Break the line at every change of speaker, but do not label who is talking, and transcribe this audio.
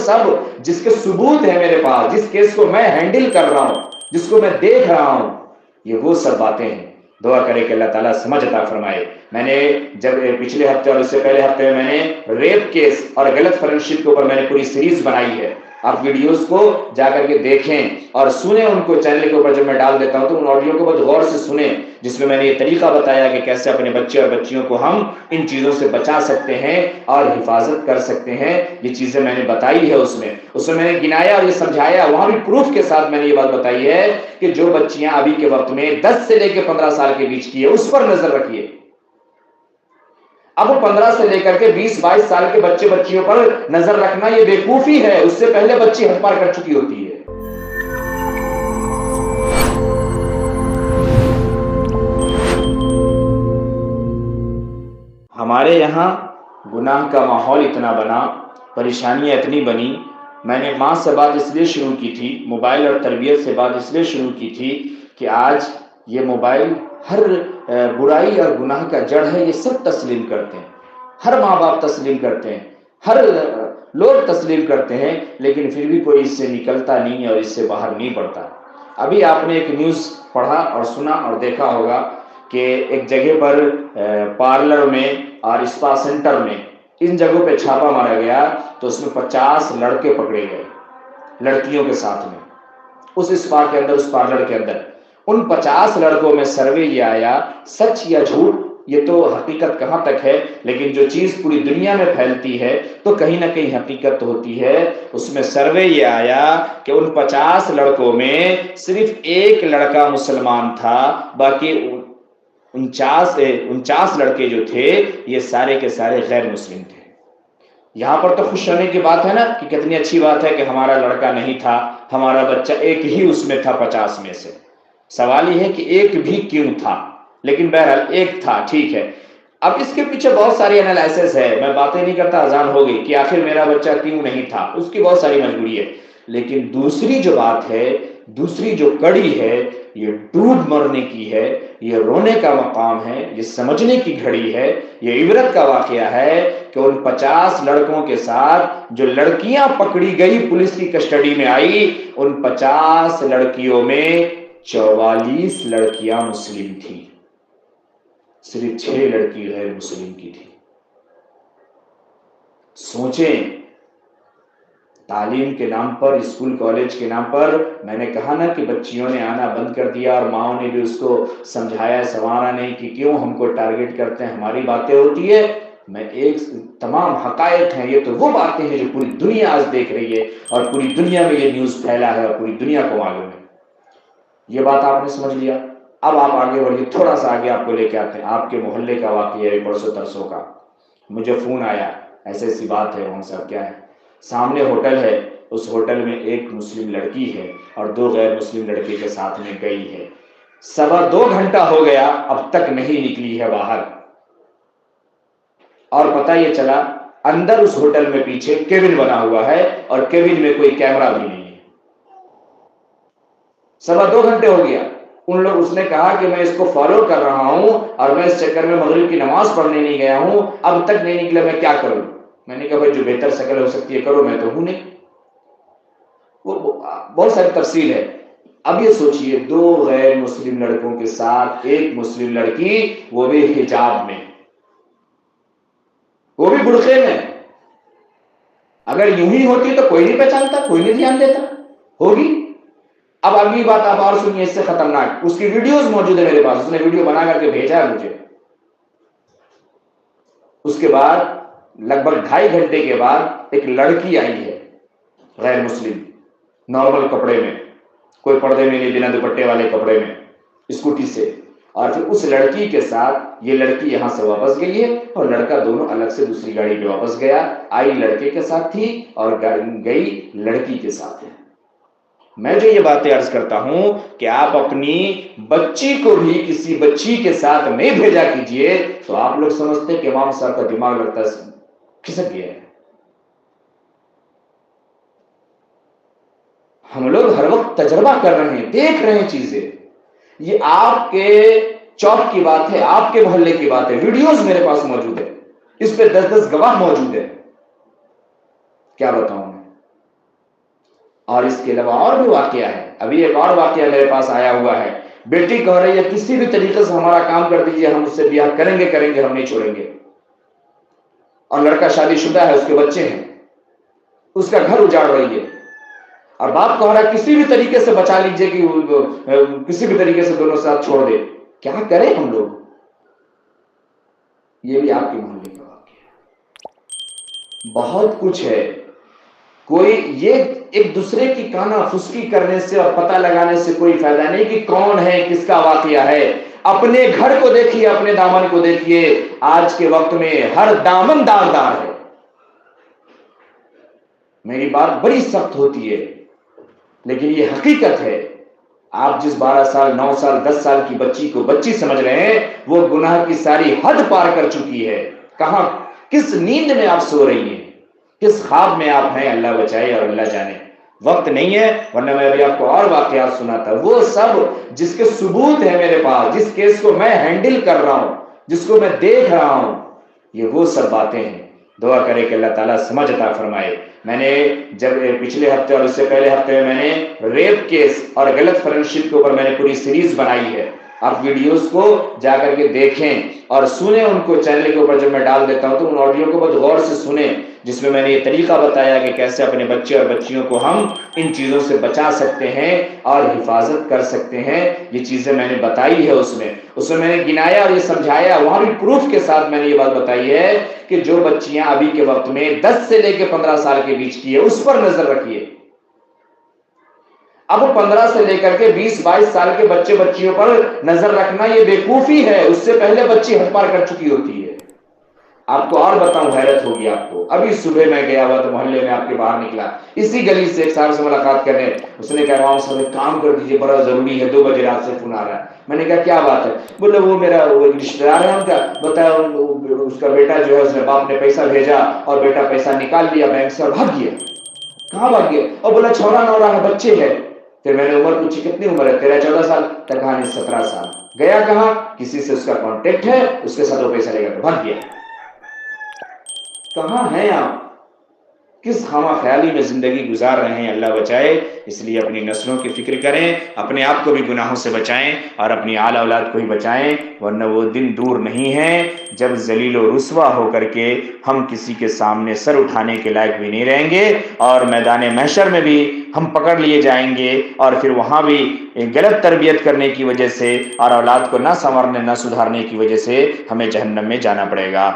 سب جس کے ثبوت ہے میرے پاس، جس کیس کو میں ہینڈل کر رہا ہوں، جس کو میں دیکھ رہا ہوں، یہ وہ سب باتیں ہیں۔ دعا کرے کہ اللہ تعالیٰ سمجھ عطا فرمائے۔ میں نے جب پچھلے ہفتے اور اس سے پہلے ہفتے میں نے ریپ کیس اور غلط فرینڈشپ کے اوپر میں نے پوری سیریز بنائی ہے، آپ ویڈیوز کو جا کر کے دیکھیں اور سنیں ان کو، چینل کے اوپر جب میں ڈال دیتا ہوں تو ان آڈیو کو بہت غور سے سنیں، جس میں نے یہ طریقہ بتایا کہ کیسے اپنے بچے اور بچیوں کو ہم ان چیزوں سے بچا سکتے ہیں اور حفاظت کر سکتے ہیں۔ یہ چیزیں میں نے بتائی ہے، اس میں نے گنایا اور یہ سمجھایا، وہاں بھی پروف کے ساتھ میں نے یہ بات بتائی ہے کہ جو بچیاں ابھی کے وقت میں 10 سے لے کے 15 سال کے بیچ کی ہے اس پر نظر رکھیے۔ اب 15 سے لے کر کے 20-22 سال کے بچے بچیوں پر نظر رکھنا یہ بیوقوفی ہے، اس سے پہلے بچی حد پار کر چکی ہوتی ہے۔ ہمارے یہاں گناہ کا ماحول اتنا بنا، پریشانیاں اتنی بنی، میں نے ماں سے بات اس لیے شروع کی تھی، موبائل اور تربیت سے بات اس لیے شروع کی تھی کہ آج یہ موبائل ہر برائی اور گناہ کا جڑ ہے، یہ سب تسلیم کرتے ہیں، ہر ماں باپ تسلیم کرتے ہیں، ہر لوگ تسلیم کرتے ہیں، لیکن پھر بھی کوئی اس سے نکلتا نہیں ہے اور اس سے باہر نہیں پڑتا۔ ابھی آپ نے ایک نیوز پڑھا اور سنا اور دیکھا ہوگا کہ ایک جگہ پر پارلر میں اور اسپا سینٹر میں ان جگہوں پہ چھاپا مارا گیا تو اس میں 50 لڑکے پکڑے گئے لڑکیوں کے ساتھ میں، اس اسپا کے اندر، اس پارلر کے اندر۔ ان 50 لڑکوں میں سروے یہ آیا، سچ یا جھوٹ یہ تو حقیقت کہاں تک ہے، لیکن جو چیز پوری دنیا میں پھیلتی ہے تو کہیں نہ کہیں حقیقت ہوتی ہے۔ اس میں سروے یہ آیا کہ ان 50 لڑکوں میں صرف ایک لڑکا مسلمان تھا، باقی 49 لڑکے جو تھے یہ سارے کے سارے غیر مسلم تھے۔ یہاں پر تو خوش ہونے کی بات ہے نا کہ کتنی اچھی بات ہے کہ ہمارا لڑکا نہیں تھا، ہمارا بچہ ایک ہی اس میں تھا 50 میں سے۔ سوال یہ ہے کہ ایک بھی کیوں تھا، لیکن بہرحال ایک تھا، ٹھیک ہے۔ اب اس کے پیچھے بہت ساری انالائسس ہے، میں باتیں نہیں کرتا، اذان ہو گئی کہ آخر میرا بچہ کیوں نہیں تھا، اس کی بہت ساری مجبوری ہے۔ لیکن دوسری جو بات ہے، دوسری جو کڑی ہے، یہ ڈوب مرنے کی ہے، یہ رونے کا مقام ہے، یہ سمجھنے کی گھڑی ہے، یہ عبرت کا واقعہ ہے کہ ان 50 لڑکوں کے ساتھ جو لڑکیاں پکڑی گئی، پولیس کی کسٹڈی میں آئی، ان 50 لڑکیوں میں 44 لڑکیاں مسلم تھی، صرف 6 لڑکی غیر مسلم کی تھی۔ سوچیں، تعلیم کے نام پر، اسکول کالج کے نام پر، میں نے کہا نا کہ بچیوں نے آنا بند کر دیا اور ماؤں نے بھی اس کو سمجھایا سنوارا نہیں کہ کیوں ہم کو ٹارگٹ کرتے ہیں، ہماری باتیں ہوتی ہے۔ میں ایک تمام حقائق ہیں، یہ تو وہ باتیں ہیں جو پوری دنیا آج دیکھ رہی ہے اور پوری دنیا میں یہ نیوز پھیلا ہے اور پوری دنیا کو معلوم ہے۔ یہ بات آپ نے سمجھ لیا، اب آپ آگے بڑھیے، تھوڑا سا آگے آپ کو لے کے آتے ہیں۔ آپ کے محلے کا واقعہ ہے، پرسوں ترسوں کا، مجھے فون آیا، ایسے ایسی بات ہے، وہاں صاحب کیا ہے، سامنے ہوٹل ہے، اس ہوٹل میں ایک مسلم لڑکی ہے اور 2 غیر مسلم لڑکے کے ساتھ میں گئی ہے، 2.25 گھنٹہ ہو گیا، اب تک نہیں نکلی ہے باہر، اور پتہ یہ چلا اندر اس ہوٹل میں پیچھے کیبن بنا ہوا ہے اور کیبن میں کوئی کیمرہ بھی نہیں ہے۔ 2.25 گھنٹے ہو گیا، اس نے کہا کہ میں اس کو فالو کر رہا ہوں اور میں اس چکر میں مغرب کی نماز پڑھنے نہیں گیا ہوں، اب تک نہیں نکلا، میں کیا کروں؟ میں نے کہا بھائی جو بہتر شکل ہو سکتی ہے کرو، میں تو ہوں نہیں۔ وہ بہت ساری تفصیل ہے۔ اب یہ سوچئے 2 غیر مسلم لڑکوں کے ساتھ ایک مسلم لڑکی، وہ بھی حجاب میں، وہ بھی برقعے میں۔ اگر یوں ہی ہوتی تو کوئی نہیں پہچانتا، کوئی نہیں دھیان دیتا، ہوگی۔ اب اگلی بات آپ اور سنیے، اس سے خطرناک، اس کی ویڈیوز موجود ہے میرے پاس، اس نے ویڈیو بنا کر کے بھیجا ہے مجھے۔ اس کے بعد لگ بھگ 2.5 گھنٹے کے بعد ایک لڑکی آئی ہے غیر مسلم، نارمل کپڑے میں، کوئی پردے میں نہیں، بنا دوپٹے والے کپڑے میں، اسکوٹی سے، اور پھر اس لڑکی کے ساتھ یہ لڑکی یہاں سے واپس گئی ہے اور لڑکا دونوں الگ سے دوسری گاڑی پہ واپس گیا، آئی لڑکے کے ساتھ تھی اور گئی لڑکی کے ساتھ ہے۔ میں جو یہ باتیں عرض کرتا ہوں کہ آپ اپنی بچی کو بھی کسی بچی کے ساتھ نہیں بھیجا کیجئے، تو آپ لوگ سمجھتے ہیں کہ امام صاحب کا دماغ لگتا ہے کھسک گیا ہے۔ ہم لوگ ہر وقت تجربہ کر رہے ہیں، دیکھ رہے ہیں چیزیں، یہ آپ کے چوک کی بات ہے، آپ کے محلے کی بات ہے، ویڈیوز میرے پاس موجود ہے، اس پہ 10 گواہ موجود ہے، کیا بتاؤں میں۔ اور اس کے علاوہ اور بھی واقعہ ہے. ابھی ایک اور واقعہ میرے پاس آیا ہوا ہے. بیٹی کہہ رہی ہے کسی بھی طریقے سے ہمارا کام کر دیجیے, ہم اس سے بیاہ کریں گے, ہم نہیں چھوڑیں گے. اور لڑکا شادی شدہ ہے, اس کے بچے ہیں, اس کا گھر اجاڑ رہی ہے. اور باپ کہہ رہا ہے کسی بھی طریقے سے بچا لیجیے, کہ کسی بھی طریقے سے دونوں ساتھ چھوڑ دے. کیا کریں ہم لوگ؟ یہ بھی آپ کے محلے کا واقعہ ہے. بہت کچھ ہے. کوئی یہ ایک دوسرے کی کانا پھسکی کرنے سے اور پتہ لگانے سے کوئی فائدہ نہیں کہ کون ہے, کس کا واقعہ ہے. اپنے گھر کو دیکھیے, اپنے دامن کو دیکھیے. آج کے وقت میں ہر دامن داغدار ہے. میری بات بڑی سخت ہوتی ہے, لیکن یہ حقیقت ہے. آپ جس 12 سال 9 سال 10 سال کی بچی کو بچی سمجھ رہے ہیں, وہ گناہ کی ساری حد پار کر چکی ہے. کہاں, کس نیند میں آپ سو رہی ہیں, کس خواب میں آپ ہیں؟ اللہ بچائے اور اللہ جانے. وقت نہیں ہے, ورنہ میں ابھی آپ کو اور واقعات سناتا. وہ سب جس کے ثبوت ہے میرے پاس, جس کیس کو میں ہینڈل کر رہا ہوں, جس کو میں دیکھ رہا ہوں, یہ وہ سب باتیں ہیں. دعا کرے کہ اللہ تعالیٰ سمجھ عطا فرمائے. میں نے جب پچھلے ہفتے اور اس سے پہلے ہفتے میں نے ریپ کیس اور غلط فرینڈشپ کے اوپر میں نے پوری سیریز بنائی ہے. آپ ویڈیوز کو جا کر کے دیکھیں اور سنیں ان کو. چینل کے اوپر جب میں ڈال دیتا ہوں تو ان آڈیو کو بہت غور سے سنیں, جس میں نے یہ طریقہ بتایا کہ کیسے اپنے بچے اور بچیوں کو ہم ان چیزوں سے بچا سکتے ہیں اور حفاظت کر سکتے ہیں. یہ چیزیں میں نے بتائی ہے. اس میں میں نے گنایا اور یہ سمجھایا. وہاں بھی پروف کے ساتھ میں نے یہ بات بتائی ہے کہ جو بچیاں ابھی کے وقت میں 10 سے لے کے 15 سال کے بیچ کی ہے, اس پر نظر رکھیے. اب 15 سے لے کر کے 20-22 سال کے بچے بچیوں پر نظر رکھنا یہ بیوقوفی ہے. اس سے پہلے بچی حد پار کر چکی ہوتی ہے. آپ کو اور بتاؤں, حیرت ہوگی آپ کو. ابھی صبح میں گیا ہوا تو محلے میں آپ کے باہر نکلا, اسی گلی سے ایک صاحب سے ملاقات کرنے. اس نے کہا امام صاحب کام کر دیجیے, بڑا ضروری ہے, 2 بجے رات سے فون آ رہا ہے. میں نے کہا کیا بات ہے؟ بولے وہ میرا رشتہ دار ہے ان کا, بتایا اس کا بیٹا جو ہے, اس نے باپ نے پیسہ بھیجا اور بیٹا پیسہ نکال لیا بینک سے اور بھاگ گیا. کہاں بھاگ گیا؟ اور بولا چھوڑا نہ ہو رہا ہے, بچے ہے. پھر میں نے عمر پوچھی کتنی عمر ہے؟ 13-14 سال. کہانی 17 سال. گیا کہاں؟ کسی سے اس کا کانٹیکٹ ہے, اس کے ساتھ وہ پیسہ لے کر بھاگ گیا. کہاں ہیں آپ؟ کس خامہ خیالی میں زندگی گزار رہے ہیں؟ اللہ بچائے. اس لیے اپنی نسلوں کی فکر کریں, اپنے آپ کو بھی گناہوں سے بچائیں اور اپنی آل اولاد کو بھی بچائیں, ورنہ وہ دن دور نہیں ہے جب ذلیل و رسوا ہو کر کے ہم کسی کے سامنے سر اٹھانے کے لائق بھی نہیں رہیں گے, اور میدان محشر میں بھی ہم پکڑ لیے جائیں گے, اور پھر وہاں بھی غلط تربیت کرنے کی وجہ سے اور اولاد کو نہ سنورنے نہ سدھارنے کی وجہ سے ہمیں جہنم میں جانا پڑے گا.